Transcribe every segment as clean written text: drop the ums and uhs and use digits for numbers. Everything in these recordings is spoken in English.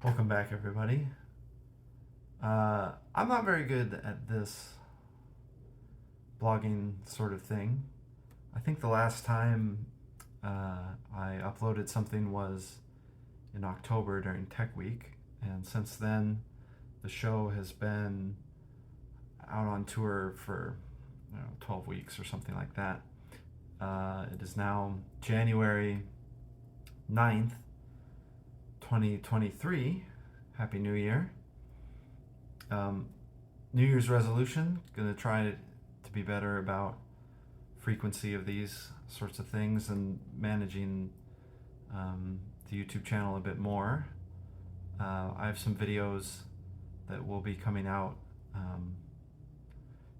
Welcome back, everybody. I'm not very good at this blogging sort of thing. I think the last time I uploaded something was in October during Tech Week, and since then the show has been out on tour for 12 weeks or something like that. It is now January 9th, 2023. Happy New Year. New Year's resolution, gonna try to be better about frequency of these sorts of things and managing the YouTube channel a bit more. I have some videos that will be coming out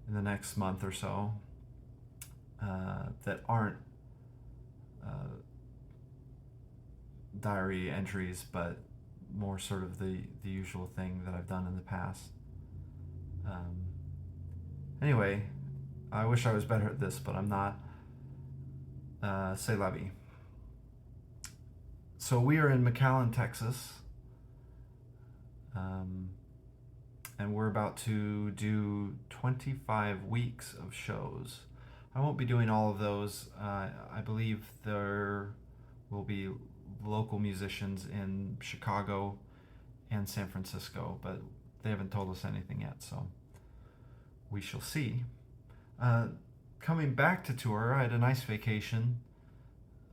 in the next month or so that aren't diary entries, but more sort of the usual thing that I've done in the past. Anyway, I wish I was better at this, but I'm not. C'est la vie. So we are in McAllen, Texas, and we're about to do 25 weeks of shows. I won't be doing all of those. I believe there will be local musicians in Chicago and San Francisco, but they haven't told us anything yet, so we shall see. Coming back to tour, I had a nice vacation,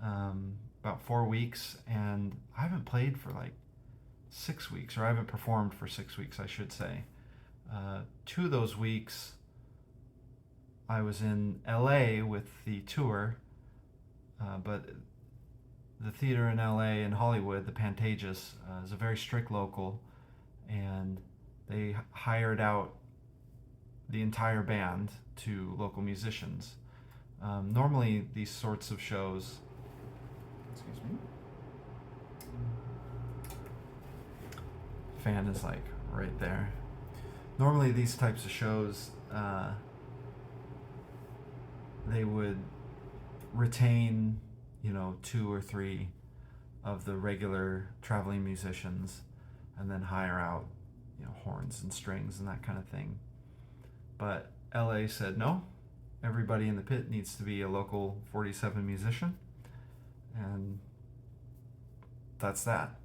about 4 weeks, and I haven't played for like 6 weeks, or I haven't performed for 6 weeks, I should say. 2 of those weeks I was in LA with the tour, but the theater in LA and Hollywood, the Pantages, is a very strict local, and they hired out the entire band to local musicians. Normally these sorts of shows, excuse me, fan is like right there. Normally these types of shows, they would retain 2 or 3 of the regular traveling musicians and then hire out horns and strings and that kind of thing. But LA said no, everybody in the pit needs to be a local 47 musician, and that's that,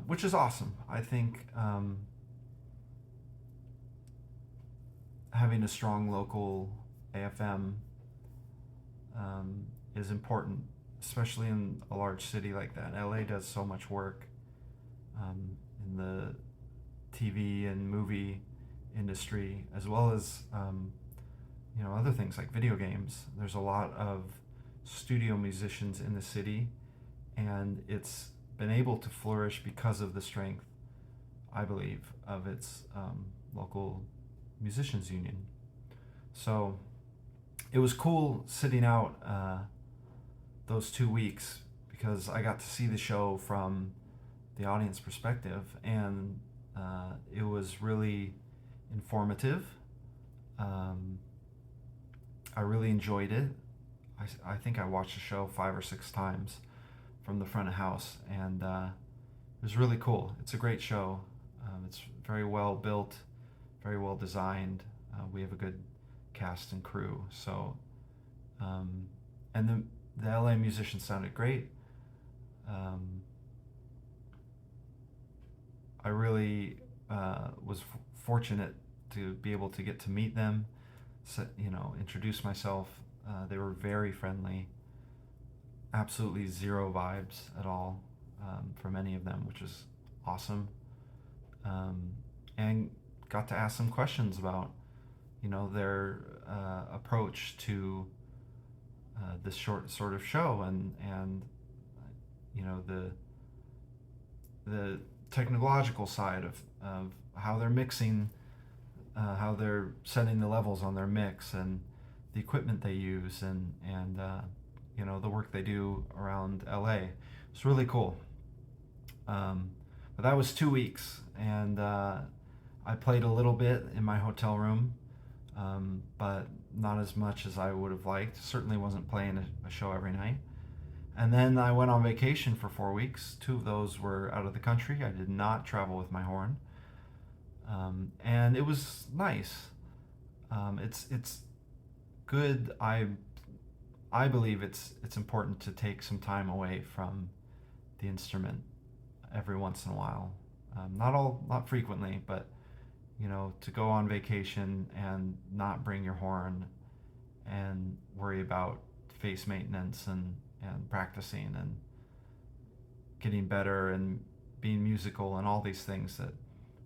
which is awesome. I think having a strong local AFM is important, especially in a large city like that. LA does so much work in the TV and movie industry, as well as other things like video games. There's a lot of studio musicians in the city, and it's been able to flourish because of the strength, I believe, of its local musicians union. So it was cool sitting out those 2 weeks, because I got to see the show from the audience perspective, and it was really informative. I really enjoyed it. I think I watched the show 5 or 6 times from the front of house, and it was really cool. It's a great show. It's very well built, very well designed. We have a good cast and crew. So, and the LA musicians sounded great. I really was fortunate to be able to get to meet them, introduce myself. They were very friendly, absolutely zero vibes at all from any of them, which is awesome. And got to ask some questions about their approach to this short sort of show, and the technological side of how they're mixing, how they're setting the levels on their mix, and the equipment they use, and the work they do around LA. It's really cool. But that was 2 weeks, and I played a little bit in my hotel room, but not as much as I would have liked. Certainly wasn't playing a show every night. And then I went on vacation for 4 weeks. 2 of those were out of the country. I did not travel with my horn. And it was nice. It's good. I believe it's important to take some time away from the instrument every once in a while. Not frequently, but to go on vacation and not bring your horn and worry about face maintenance and practicing and getting better and being musical and all these things that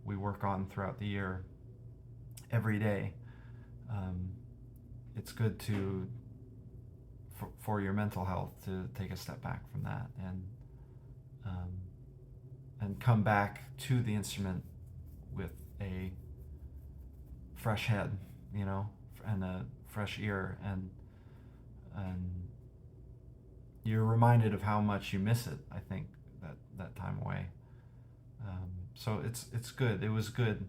we work on throughout the year every day. It's good for your mental health to take a step back from that and come back to the instrument with a fresh head, and a fresh ear, and you're reminded of how much you miss it. I think that time away. So it's good. It was good.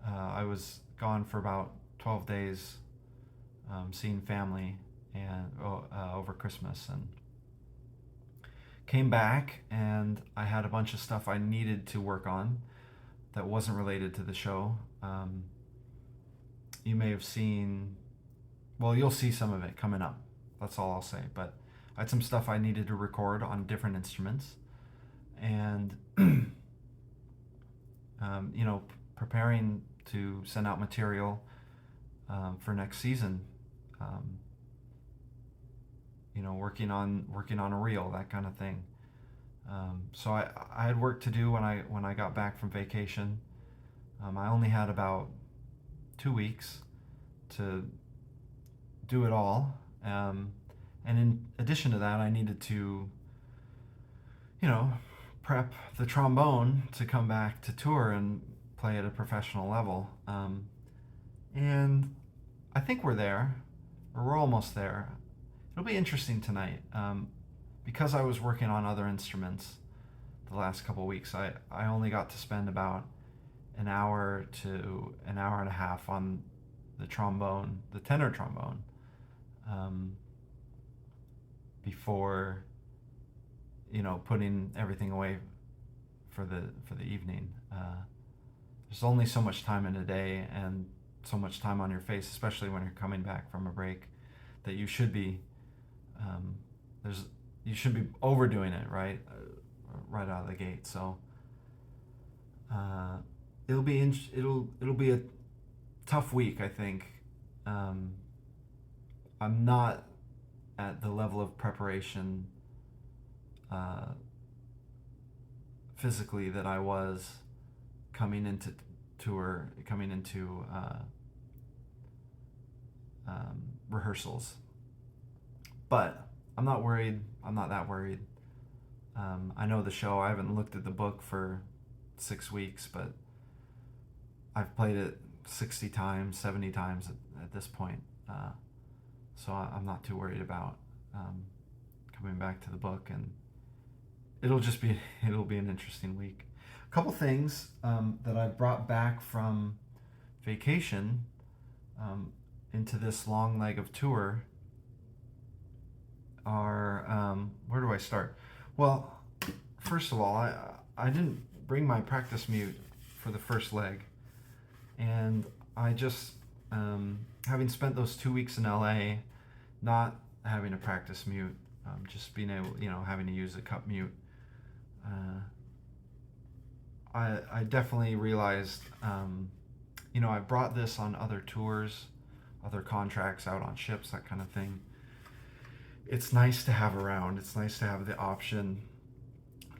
I was gone for about 12 days, seeing family and over Christmas, and came back, and I had a bunch of stuff I needed to work on that wasn't related to the show. You may have seen, well, you'll see some of it coming up. That's all I'll say. But I had some stuff I needed to record on different instruments, and preparing to send out material for next season. Working on a reel, that kind of thing. So I had work to do when I got back from vacation. I only had about 2 weeks to do it all. And in addition to that, I needed to, prep the trombone to come back to tour and play at a professional level. And I think we're there, or we're almost there. It'll be interesting tonight. Because I was working on other instruments the last couple weeks, I only got to spend about an hour to an hour and a half on the trombone, the tenor trombone, before putting everything away for the evening. There's only so much time in a day and so much time on your face, especially when you're coming back from a break, that you should be you should be overdoing it right out of the gate. So it'll be a tough week, I think. I'm not at the level of preparation physically that I was coming into rehearsals, but I'm not worried. I'm not that worried. I know the show. I haven't looked at the book for 6 weeks, but I've played it 60 times, 70 times at this point. So I'm not too worried about coming back to the book, and it'll be an interesting week. A couple things that I brought back from vacation into this long leg of tour are, where do I start? Well, first of all, I didn't bring my practice mute for the first leg, and I just, having spent those 2 weeks in LA, not having a practice mute, just being able, having to use a cup mute, I definitely realized, I brought this on other tours, other contracts out on ships, that kind of thing. It's nice to have around. It's nice to have the option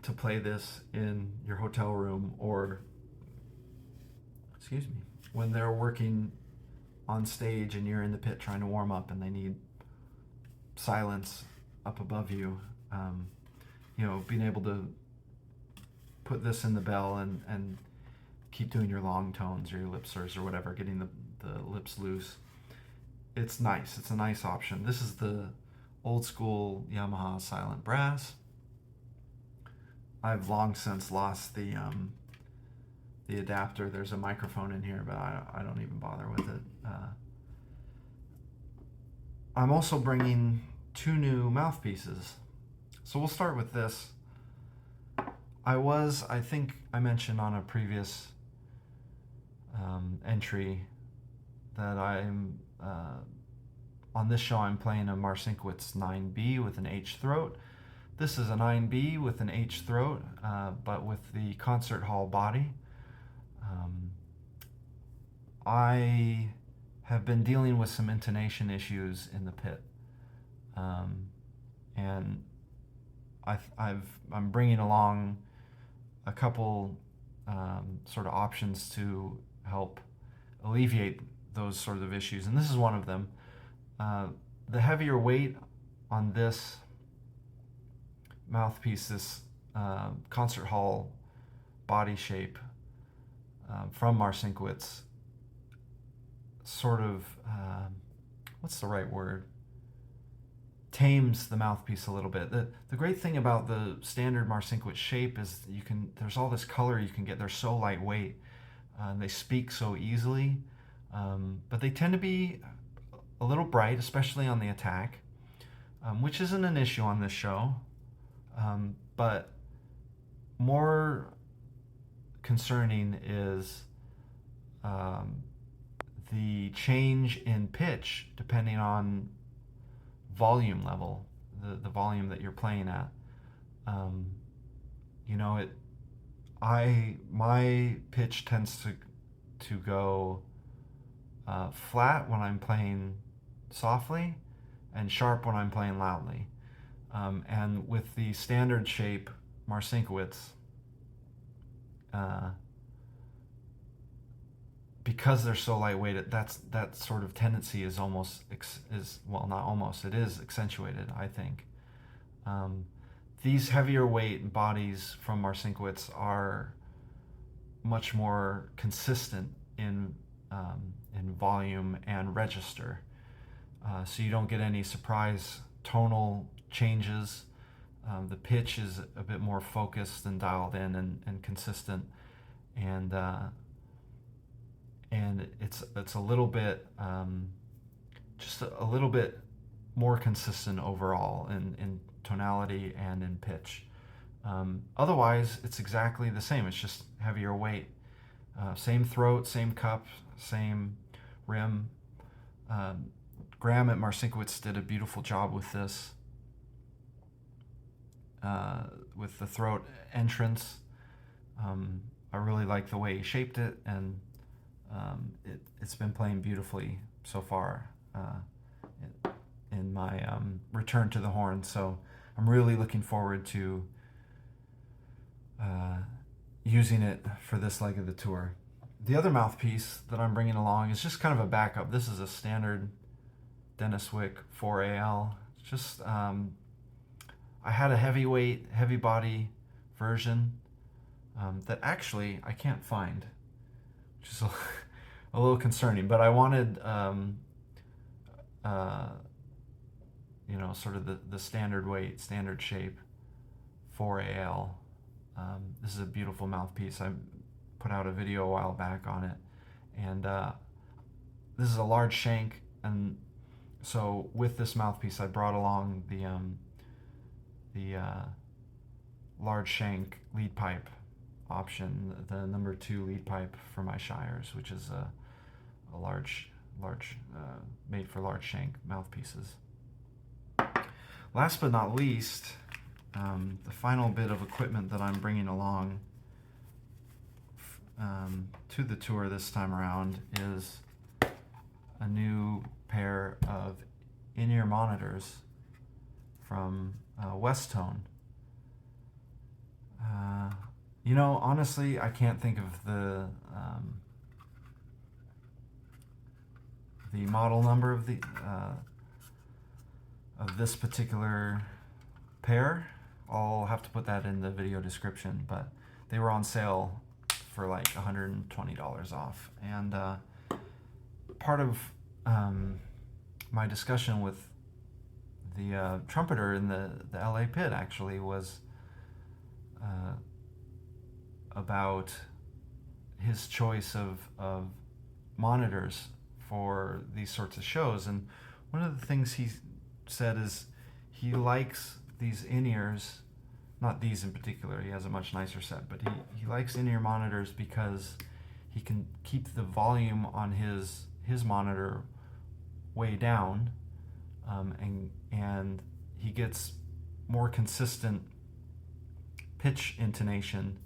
to play this in your hotel room, or, when they're working on stage and you're in the pit trying to warm up and they need silence up above you. Being able to put this in the bell and keep doing your long tones or your lip slurs or whatever, getting the lips loose. It's nice. It's a nice option. This is the old school Yamaha silent brass. I've long since lost the adapter. There's a microphone in here, but I don't even bother with it. I'm also bringing 2 new mouthpieces. So we'll start with this. I think I mentioned on a previous entry that on this show I'm playing a Marcinkiewicz 9B with an H throat. This is a 9B with an H throat, but with the concert hall body. I have been dealing with some intonation issues in the pit, and I'm bringing along a couple sort of options to help alleviate those sort of issues, and this is one of them. The heavier weight on this mouthpiece, this concert hall body shape from Marcinkiewicz, sort of, what's the right word? Tames the mouthpiece a little bit. The great thing about the standard Marcinkiewicz shape is there's all this color you can get. They're so lightweight, and they speak so easily, but they tend to be a little bright, especially on the attack, which isn't an issue on this show, but more concerning is the change in pitch depending on volume level, the volume that you're playing at. My pitch tends to go flat when I'm playing softly and sharp when I'm playing loudly. And with the standard shape Marcinkiewicz, because they're so lightweight, that sort of tendency is it is accentuated, I think. These heavier weight bodies from Marcinkiewicz are much more consistent in volume and register, so you don't get any surprise tonal changes. The pitch is a bit more focused and dialed in and consistent, and it's a little bit just a little bit more consistent overall in tonality and in pitch. Otherwise, it's exactly the same. It's just heavier weight, same throat, same cup, same rim. Graham at Marcinkiewicz did a beautiful job with this, with the throat entrance. I really like the way he shaped it, and it's been playing beautifully so far in my return to the horn. So I'm really looking forward to using it for this leg of the tour. The other mouthpiece that I'm bringing along is just kind of a backup. This is a standard Dennis Wick 4AL. Just I had a heavyweight, heavy body version that actually I can't find, which is a little concerning. But I wanted, sort of the standard weight, standard shape 4AL. This is a beautiful mouthpiece. I put out a video a while back on it, and this is a large shank, and so with this mouthpiece I brought along the large shank lead pipe option, the number 2 lead pipe for my Shires, which is a large made for large shank mouthpieces. Last but not least, the final bit of equipment that I'm bringing along to the tour this time around is a new pair of in-ear monitors from Westone. Honestly, I can't think of the model number of this particular pair. I'll have to put that in the video description, but they were on sale for like $120 off. And part of my discussion with the trumpeter in the LA pit actually was about his choice of monitors for these sorts of shows. And one of the things he said is he likes these in-ears, not these in particular, he has a much nicer set, but he likes in-ear monitors because he can keep the volume on his monitor way down, and he gets more consistent pitch intonation,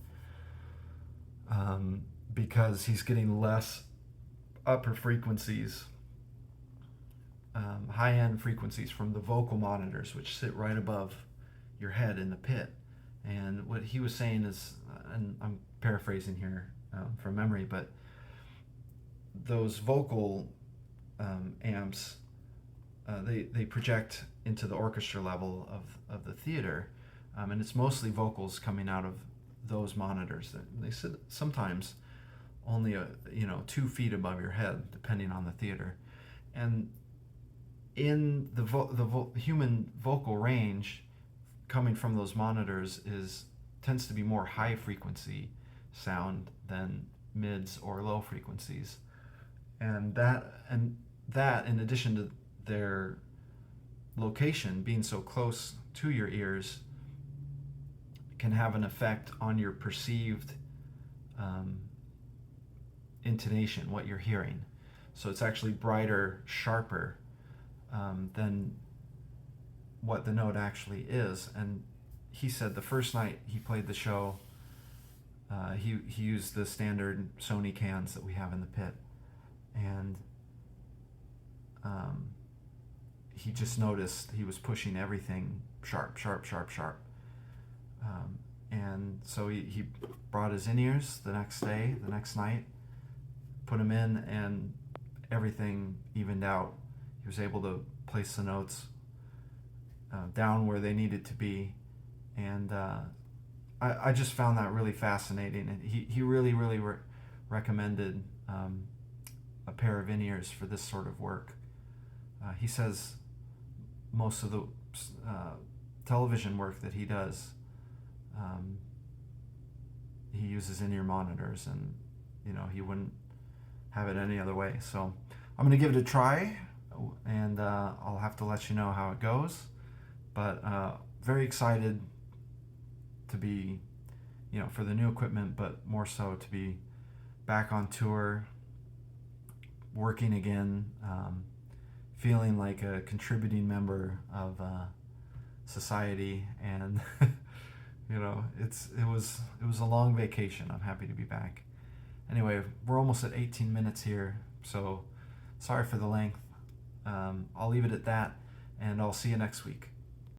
because he's getting less upper frequencies, high-end frequencies from the vocal monitors, which sit right above your head in the pit. And what he was saying is, and I'm paraphrasing here from memory, but those vocal amps, they project into the orchestra level of the theater, and it's mostly vocals coming out of those monitors. They sit sometimes only 2 feet above your head, depending on the theater. And in the human vocal range coming from those monitors tends to be more high frequency sound than mids or low frequencies, and that in addition to their location being so close to your ears can have an effect on your perceived intonation, what you're hearing. So it's actually brighter, sharper than what the note actually is. And he said the first night he played the show, he used the standard Sony cans that we have in the pit, and he just noticed he was pushing everything sharp, sharp, sharp, sharp. And so he brought his in-ears the next night, put them in, and everything evened out. He was able to place the notes down where they needed to be, and I just found that really fascinating. And he really recommended a pair of in-ears for this sort of work. He says most of the television work that he does, he uses in-ear monitors, and he wouldn't have it any other way. So I'm going to give it a try, and I'll have to let you know how it goes. But very excited to be, for the new equipment, but more so to be back on tour, working again, feeling like a contributing member of society, and it was a long vacation. I'm happy to be back. Anyway, we're almost at 18 minutes here, so sorry for the length. I'll leave it at that, and I'll see you next week.